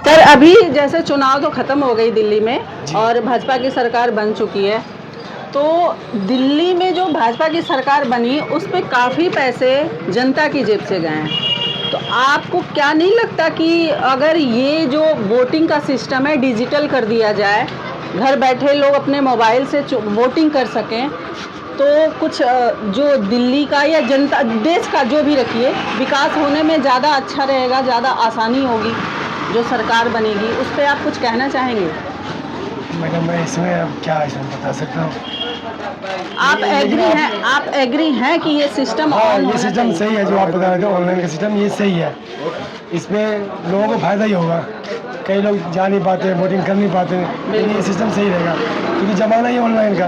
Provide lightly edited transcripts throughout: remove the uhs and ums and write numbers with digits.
Sir अभी जैसे चुनाव तो ख़त्म हो गई दिल्ली में और भाजपा की सरकार बन चुकी है, तो दिल्ली में जो भाजपा की सरकार बनी उस पे काफ़ी पैसे जनता की जेब से गए हैं। तो आपको क्या नहीं लगता कि अगर ये जो वोटिंग का सिस्टम है डिजिटल कर दिया जाए, घर बैठे लोग अपने मोबाइल से वोटिंग कर सकें, तो कुछ जो दिल्ली का या जनता देश का जो भी रखिए विकास होने में ज़्यादा अच्छा रहेगा, ज़्यादा आसानी होगी जो सरकार बनेगी। उस पर आप कुछ कहना चाहेंगे? मैडम मैं इसमें अब क्या इसमें बता सकता हूँ। आप एग्री हैं कि ये सिस्टम हाँ, ये सिस्टम सही है जो आप बता रहे थे ऑनलाइन का सिस्टम, ये सही है। इसमें लोगों को फायदा ही होगा। कई लोग जा नहीं पाते, वोटिंग कर नहीं पाते, लेकिन ये सिस्टम सही रहेगा क्योंकि जमाना ही ऑनलाइन का,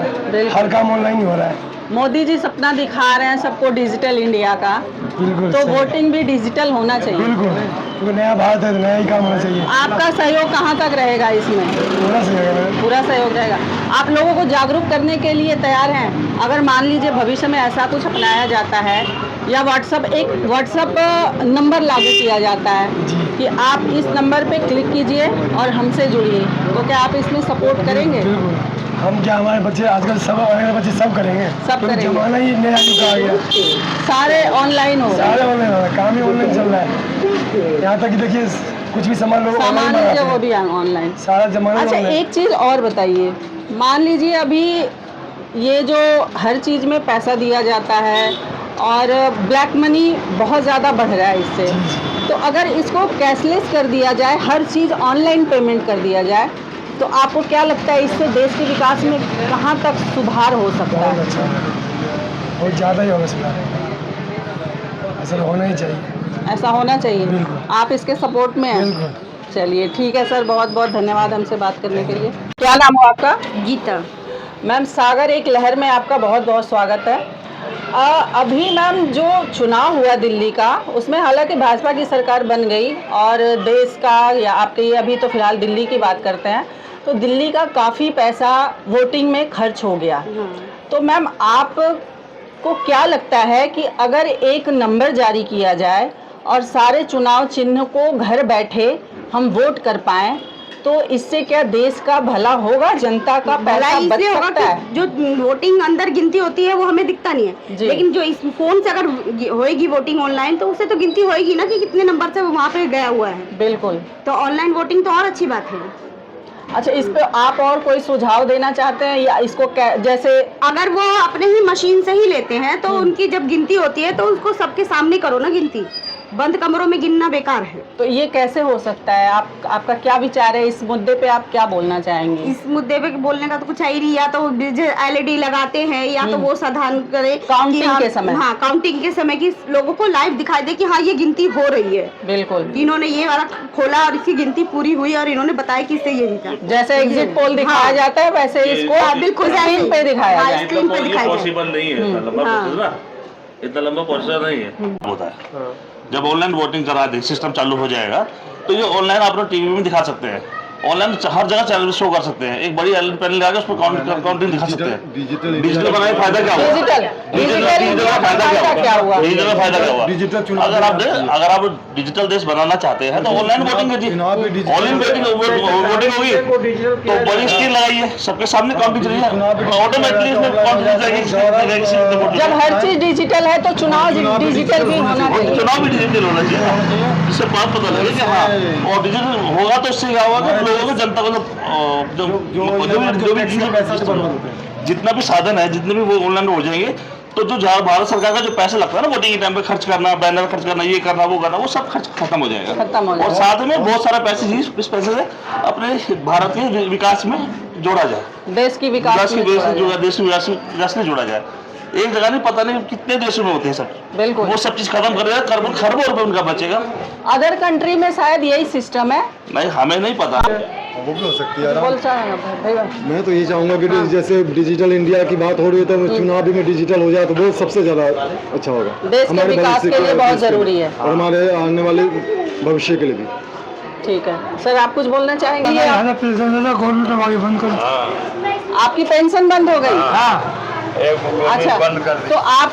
हर काम ऑनलाइन ही हो रहा है। मोदी जी सपना दिखा रहे हैं सबको डिजिटल इंडिया का, बिल्कुल। तो वोटिंग भी डिजिटल होना चाहिए। बिल्कुल, क्योंकि नया भारत है तो नया ही काम होना चाहिए। आपका सहयोग कहाँ तक रहेगा इसमें? पूरा सहयोग है। पूरा सहयोग रहेगा। आप लोगों को जागरूक करने के लिए तैयार हैं? अगर मान लीजिए भविष्य में ऐसा कुछ अपनाया जाता है या व्हाट्सअप नंबर लागू किया जाता है कि आप इस नंबर पे क्लिक कीजिए और हमसे जुड़िए, तो क्या आप इसमें सपोर्ट करेंगे? बिल्कुल। हम क्या, हमारे बच्चे आजकल सब बच्चे सब करेंगे, सब करेंगे। जमाना ही नया आ गया, सारे ऑनलाइन हो, सारे ऑनलाइन हो रहा है, काम ही ऑनलाइन चल रहा है। यहाँ तक कि देखिए कुछ भी सामान लोग सामान जो वो भी ऑनलाइन, सारा जमाना। अच्छा एक चीज़ और बताइए, मान लीजिए अभी ये जो हर चीज़ में पैसा दिया जाता है और ब्लैक मनी बहुत ज़्यादा बढ़ रहा है इससे, तो अगर इसको कैशलेस कर दिया जाए, हर चीज़ ऑनलाइन पेमेंट कर दिया जाए, तो आपको क्या लगता है इससे देश के विकास में कहाँ तक सुधार हो सकता है? बहुत अच्छा, बहुत ज़्यादा ही होगा सुधार, ऐसा होना ही चाहिए। ऐसा होना चाहिए। आप इसके सपोर्ट में हैं? चलिए ठीक है सर, बहुत बहुत धन्यवाद हमसे बात करने के लिए। क्या नाम हो आपका? गीता। मैम सागर एक लहर में आपका बहुत बहुत स्वागत है। अभी मैम जो चुनाव हुआ दिल्ली का, उसमें हालांकि भाजपा की सरकार बन गई और देश का या आपके ये अभी तो फिलहाल दिल्ली की बात करते हैं, तो दिल्ली का काफ़ी पैसा वोटिंग में खर्च हो गया। तो मैम आपको क्या लगता है कि अगर एक नंबर जारी किया जाए और सारे चुनाव चिन्ह को घर बैठे हम वोट कर पाएँ, तो इससे क्या देश का भला होगा, जनता का पैसा बच सकता है? जो वोटिंग अंदर गिनती होती है वो हमें दिखता नहीं है, लेकिन जो इस फोन से अगर होएगी वोटिंग ऑनलाइन, तो उससे तो गिनती होएगी ना कि कितने नंबर से वहाँ पे गया हुआ है। बिल्कुल, तो ऑनलाइन वोटिंग तो और अच्छी बात है। अच्छा, इस पे आप और कोई सुझाव देना चाहते हैं या इसको जैसे अगर वो अपने ही मशीन से ही लेते हैं तो उनकी जब गिनती होती है तो उसको सबके सामने करो ना गिनती, बंद कमरों में गिनना बेकार है। तो ये कैसे हो सकता है? आपका क्या विचार है इस मुद्दे पे? आप क्या बोलना चाहेंगे? इस मुद्दे पे बोलने का तो कुछ है ही नहीं, या तो LED लगाते हैं या तो वो साधन करे काउंटिंग के समय। हाँ, काउंटिंग के समय की लोगों को लाइव दिखाई दे कि हाँ ये गिनती हो रही है। बिल्कुल, इन्होंने ये वाला खोला और इसकी गिनती पूरी हुई और इन्होंने बताया कि इससे ये जीता। जैसे एग्जिट पोल दिखाया जाता है वैसे इसको बिल्कुल स्क्रीन पे दिखाया जाए। स्क्रीन पे दिखाया पॉसिबल नहीं है, इतना लंबा प्रोसेस नहीं है होता है। जब ऑनलाइन वोटिंग करा दे, सिस्टम चालू हो जाएगा तो ये ऑनलाइन आप लोग टीवी में दिखा सकते हैं, ऑनलाइन हर जगह चैनल शो कर सकते हैं। एक बड़ी एलईडी पैनल लगा के उस पर काउंटिंग दिखा सकते हैं। डिजिटल बनाने का फायदा क्या हुआ? डिजिटल का फायदा क्या हुआ? डिजिटल का फायदा क्या हुआ? अगर आप डिजिटल देश बनाना चाहते हैं तो ऑनलाइन वोटिंग कीजिए, ऑनलाइन वोटिंग होगी तो बड़ी स्क्रीन लगाइए, सबके सामने काउंटिंग चलिए, ऑटोमेटिकली इसमें काउंटिंग। जब हर चीज डिजिटल है तो चुनाव डिजिटल भी होना चाहिए। चुनाव भी डिजिटल होना चाहिए, जिससे बात पता लगे कि हाँ, और डिजिटल होगा तो इससे क्या होगा कि लोगों को, जनता को जो भी जितना भी साधन है, जितने भी वो ऑनलाइन हो जाएंगे, तो जो भारत सरकार का जो पैसा लगता है ना वोटिंग के टाइम पे खर्च करना, बैनर खर्च करना, ये करना वो करना, वो सब खर्च खत्म हो जाएगा। और साथ में बहुत सारा पैसे ही इस पैसे से अपने भारत के विकास में जोड़ा जाए, देश की विकास में जोड़ा जाए। एक जगह नहीं, पता नहीं कितने देशों में होते हैं सब। बिल्कुल, वो सब चीज खत्म कर देगा, खरबों रुपए उनका बचेगा। अदर कंट्री में शायद यही सिस्टम है, नहीं हमें नहीं पता। वो भी हो सकती है। भाई मैं तो ये चाहूँगा कि जैसे डिजिटल इंडिया की बात हो रही है तो चुनाव भी में डिजिटल हो जाए तो वो सबसे ज़्यादा अच्छा होगा, देश के विकास के लिए बहुत जरूरी है और हमारे आने वाले भविष्य के लिए भी। ठीक है सर, आप कुछ बोलना चाहेंगे? गवर्नमेंट बंद कर, आपकी पेंशन बंद हो गई? अच्छा, तो आप